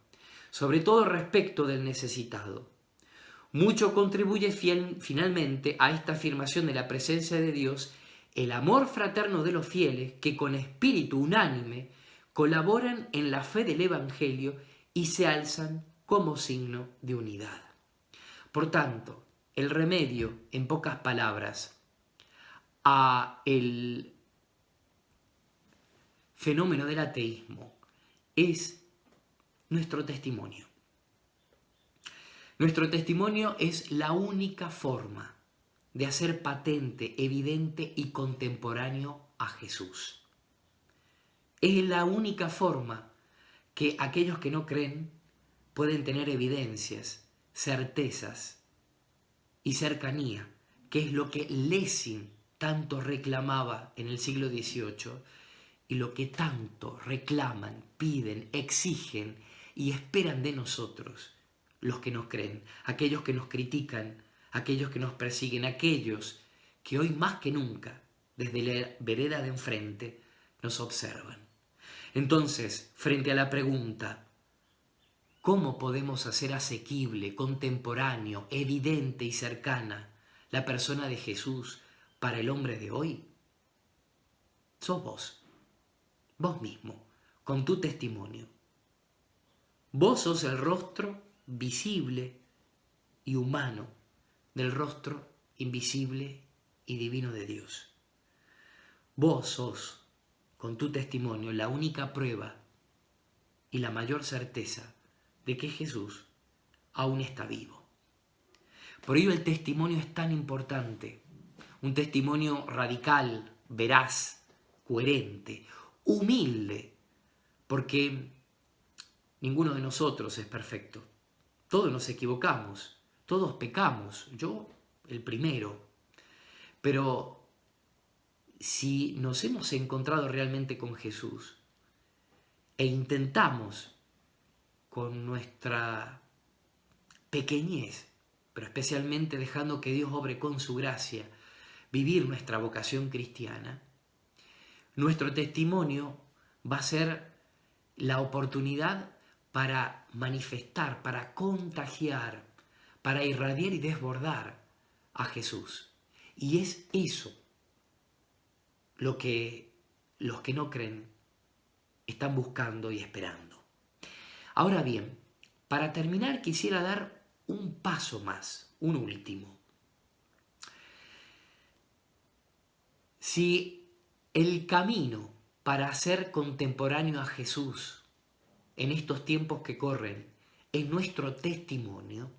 sobre todo respecto del necesitado. Mucho contribuye finalmente a esta afirmación de la presencia de Dios el amor fraterno de los fieles que con espíritu unánime colaboran en la fe del Evangelio y se alzan como signo de unidad. Por tanto, el remedio, en pocas palabras, a el fenómeno del ateísmo es nuestro testimonio. Nuestro testimonio es la única forma de hacer patente, evidente y contemporáneo a Jesús. Es la única forma que aquellos que no creen pueden tener evidencias, certezas y cercanía, que es lo que Lessing tanto reclamaba en el siglo XVIII y lo que tanto reclaman, piden, exigen y esperan de nosotros los que nos creen, aquellos que nos critican, aquellos que nos persiguen, aquellos que hoy más que nunca, desde la vereda de enfrente, nos observan. Entonces, frente a la pregunta, ¿cómo podemos hacer asequible, contemporáneo, evidente y cercana la persona de Jesús para el hombre de hoy? Sos vos mismo, con tu testimonio. Vos sos el rostro visible y humano del rostro invisible y divino de Dios. Vos sos, con tu testimonio, la única prueba y la mayor certeza de que Jesús aún está vivo. Por ello el testimonio es tan importante, un testimonio radical, veraz, coherente, humilde, porque ninguno de nosotros es perfecto. Todos nos equivocamos, todos pecamos, yo el primero. Pero si nos hemos encontrado realmente con Jesús e intentamos con nuestra pequeñez, pero especialmente dejando que Dios obre con su gracia, vivir nuestra vocación cristiana, nuestro testimonio va a ser la oportunidad para manifestar, para contagiar, para irradiar y desbordar a Jesús. Y es eso lo que los que no creen están buscando y esperando. Ahora bien, para terminar quisiera dar un paso más, un último. Si el camino para ser contemporáneo a Jesús en estos tiempos que corren es nuestro testimonio,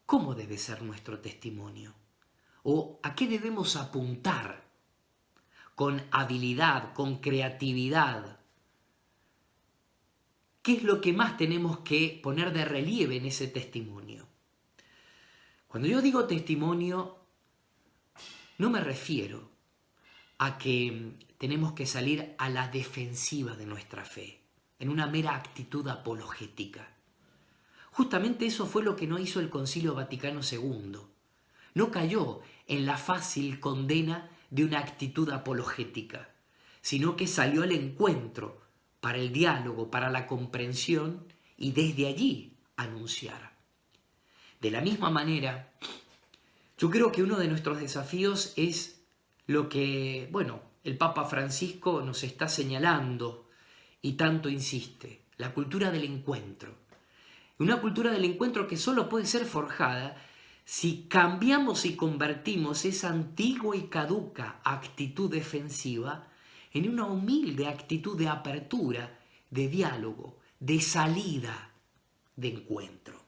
¿cómo debe ser nuestro testimonio? ¿O a qué debemos apuntar con habilidad, con creatividad? ¿Qué es lo que más tenemos que poner de relieve en ese testimonio? Cuando yo digo testimonio, no me refiero a que tenemos que salir a la defensiva de nuestra fe, en una mera actitud apologética. Justamente eso fue lo que no hizo el Concilio Vaticano II. No cayó en la fácil condena de una actitud apologética, sino que salió al encuentro para el diálogo, para la comprensión y desde allí anunciar. De la misma manera, yo creo que uno de nuestros desafíos es lo que, el Papa Francisco nos está señalando y tanto insiste, la cultura del encuentro. Una cultura del encuentro que solo puede ser forjada si cambiamos y convertimos esa antigua y caduca actitud defensiva en una humilde actitud de apertura, de diálogo, de salida, de encuentro.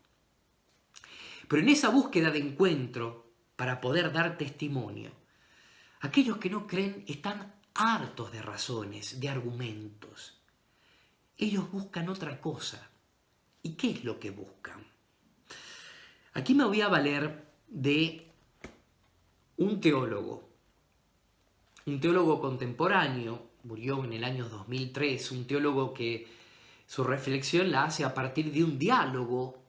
Pero en esa búsqueda de encuentro, para poder dar testimonio, aquellos que no creen están hartos de razones, de argumentos. Ellos buscan otra cosa. ¿Y qué es lo que buscan? Aquí me voy a valer de un teólogo contemporáneo, murió en el año 2003, un teólogo que su reflexión la hace a partir de un diálogo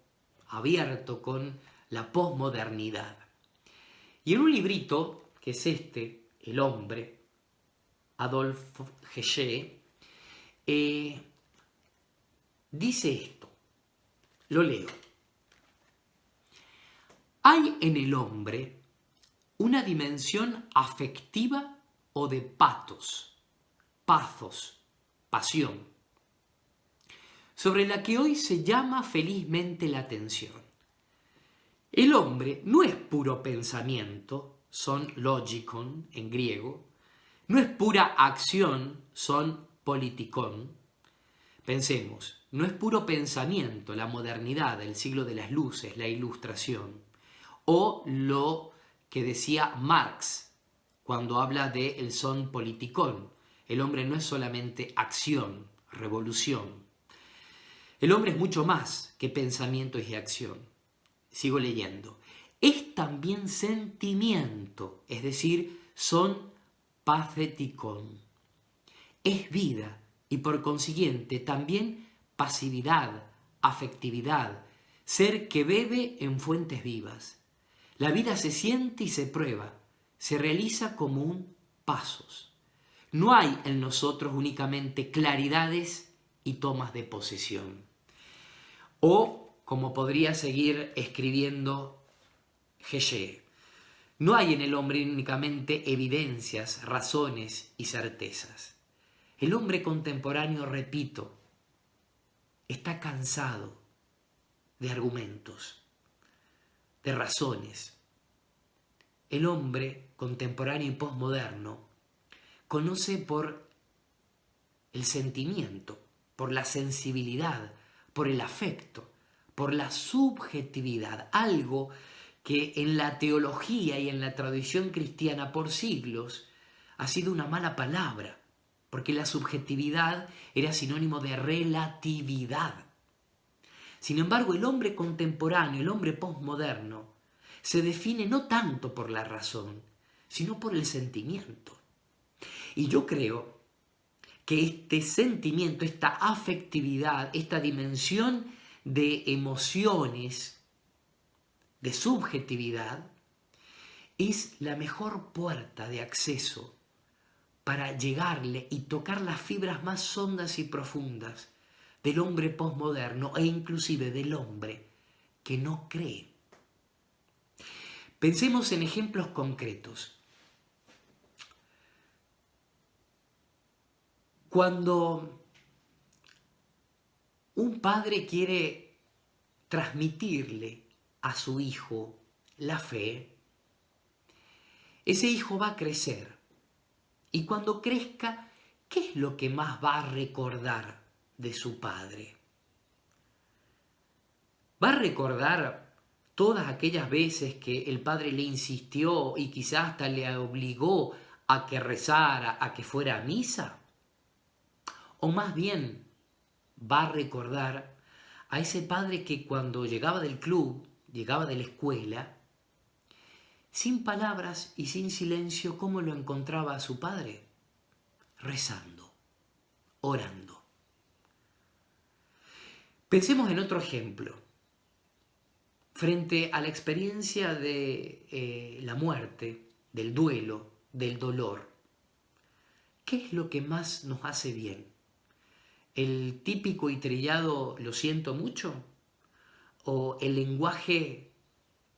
abierto con la posmodernidad. Y en un librito, que es este, El hombre, Adolphe Gégé, dice esto, lo leo. Hay en el hombre una dimensión afectiva o de pathos, pasión, sobre la que hoy se llama felizmente la atención. El hombre no es puro pensamiento, son logikon en griego, no es pura acción, son politikon. Pensemos, no es puro pensamiento, la modernidad, el siglo de las luces, la ilustración, o lo que decía Marx cuando habla de el son politikon. El hombre no es solamente acción, revolución. El hombre es mucho más que pensamiento y acción. Sigo leyendo. Es también sentimiento, es decir, son pathetikon. Es vida y por consiguiente también pasividad, afectividad, ser que bebe en fuentes vivas. La vida se siente y se prueba, se realiza como un pasos. No hay en nosotros únicamente claridades y tomas de posesión. O, como podría seguir escribiendo Gégé, no hay en el hombre únicamente evidencias, razones y certezas. El hombre contemporáneo, repito, está cansado de argumentos, de razones. El hombre contemporáneo y posmoderno conoce por el sentimiento, por la sensibilidad, por el afecto, por la subjetividad, algo que en la teología y en la tradición cristiana por siglos ha sido una mala palabra, porque la subjetividad era sinónimo de relatividad. Sin embargo, el hombre contemporáneo, el hombre posmoderno, se define no tanto por la razón, sino por el sentimiento. Y yo creo que este sentimiento, esta afectividad, esta dimensión de emociones, de subjetividad, es la mejor puerta de acceso para llegarle y tocar las fibras más hondas y profundas del hombre posmoderno e inclusive del hombre que no cree. Pensemos en ejemplos concretos. Cuando un padre quiere transmitirle a su hijo la fe, ese hijo va a crecer. Y cuando crezca, ¿qué es lo que más va a recordar de su padre? Va a recordar todas aquellas veces que el padre le insistió y quizás hasta le obligó a que rezara, a que fuera a misa. O más bien va a recordar a ese padre que cuando llegaba del club, llegaba de la escuela, sin palabras y sin silencio, ¿cómo lo encontraba a su padre? Rezando, orando. Pensemos en otro ejemplo. frente a la experiencia de la muerte, del duelo, del dolor, ¿qué es lo que más nos hace bien? ¿El típico y trillado "lo siento mucho"? ¿O el lenguaje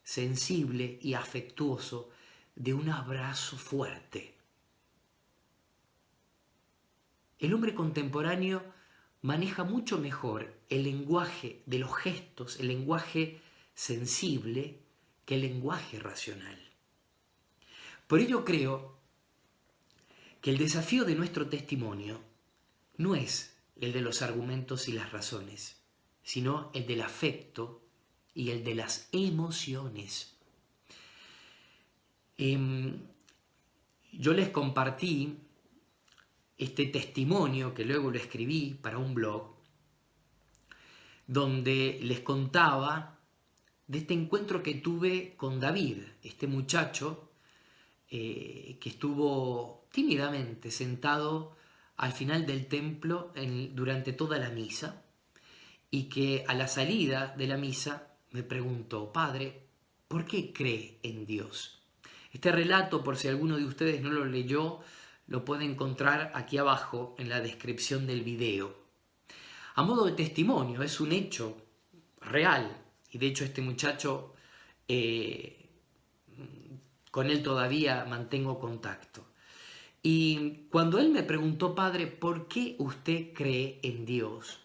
sensible y afectuoso de un abrazo fuerte? El hombre contemporáneo maneja mucho mejor el lenguaje de los gestos, el lenguaje sensible, que el lenguaje racional. Por ello creo que el desafío de nuestro testimonio no es el de los argumentos y las razones, sino el del afecto y el de las emociones. Yo les compartí este testimonio que luego lo escribí para un blog, donde les contaba de este encuentro que tuve con David, este muchacho que estuvo tímidamente sentado al final del templo durante toda la misa, y que a la salida de la misa me preguntó: "Padre, ¿por qué cree en Dios?". Este relato, por si alguno de ustedes no lo leyó, lo puede encontrar aquí abajo en la descripción del video. A modo de testimonio, es un hecho real, y de hecho este muchacho, con él todavía mantengo contacto. Y cuando él me preguntó: "Padre, ¿por qué usted cree en Dios?",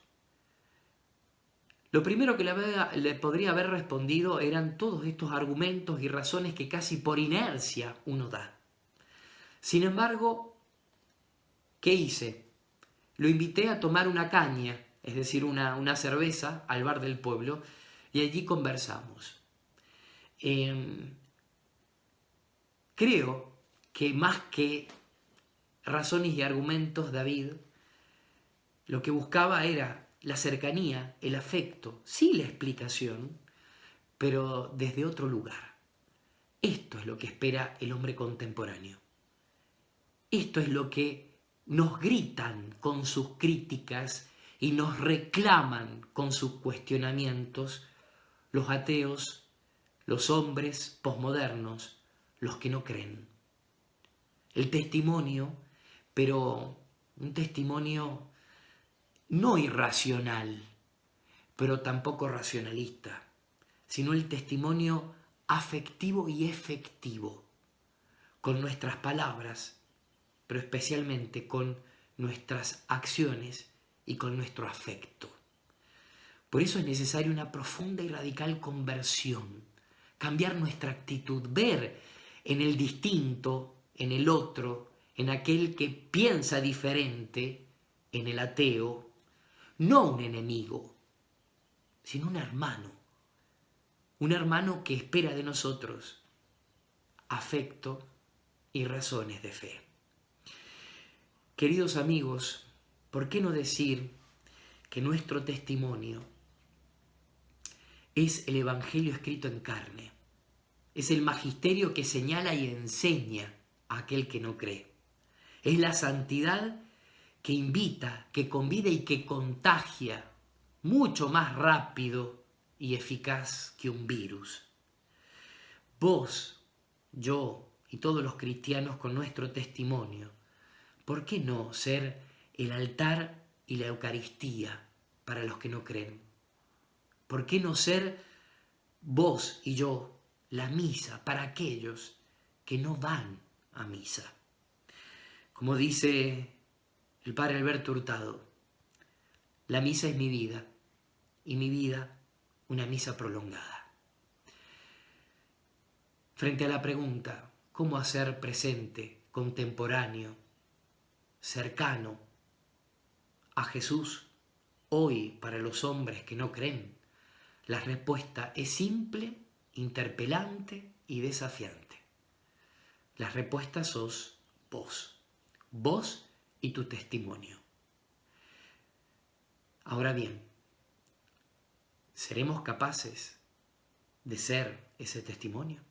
lo primero que le podría haber respondido eran todos estos argumentos y razones que casi por inercia uno da. Sin embargo, ¿qué hice? Lo invité a tomar una caña, es decir, una cerveza, al bar del pueblo, y allí conversamos. Creo que más que razones y argumentos, David lo que buscaba era la cercanía, el afecto, sí la explicación, pero desde otro lugar. Esto es lo que espera el hombre contemporáneo. Esto es lo que nos gritan con sus críticas y nos reclaman con sus cuestionamientos los ateos, los hombres posmodernos, los que no creen. El testimonio, pero un testimonio no irracional, pero tampoco racionalista, sino el testimonio afectivo y efectivo, con nuestras palabras, pero especialmente con nuestras acciones y con nuestro afecto. Por eso es necesaria una profunda y radical conversión, cambiar nuestra actitud, ver en el distinto, en el otro, en aquel que piensa diferente, en el ateo, no un enemigo, sino un hermano que espera de nosotros afecto y razones de fe. Queridos amigos, ¿por qué no decir que nuestro testimonio es el Evangelio escrito en carne? Es el magisterio que señala y enseña a aquel que no cree. Es la santidad que invita, que convida y que contagia mucho más rápido y eficaz que un virus. Vos, yo y todos los cristianos con nuestro testimonio, ¿por qué no ser el altar y la Eucaristía para los que no creen? ¿Por qué no ser vos y yo la misa para aquellos que no van a misa? Como dice el padre Alberto Hurtado, la misa es mi vida y mi vida una misa prolongada. Frente a la pregunta, ¿cómo hacer presente, contemporáneo, cercano a Jesús hoy para los hombres que no creen? La respuesta es simple, interpelante y desafiante. La respuesta sos vos y tu testimonio. Ahora bien, ¿seremos capaces de ser ese testimonio?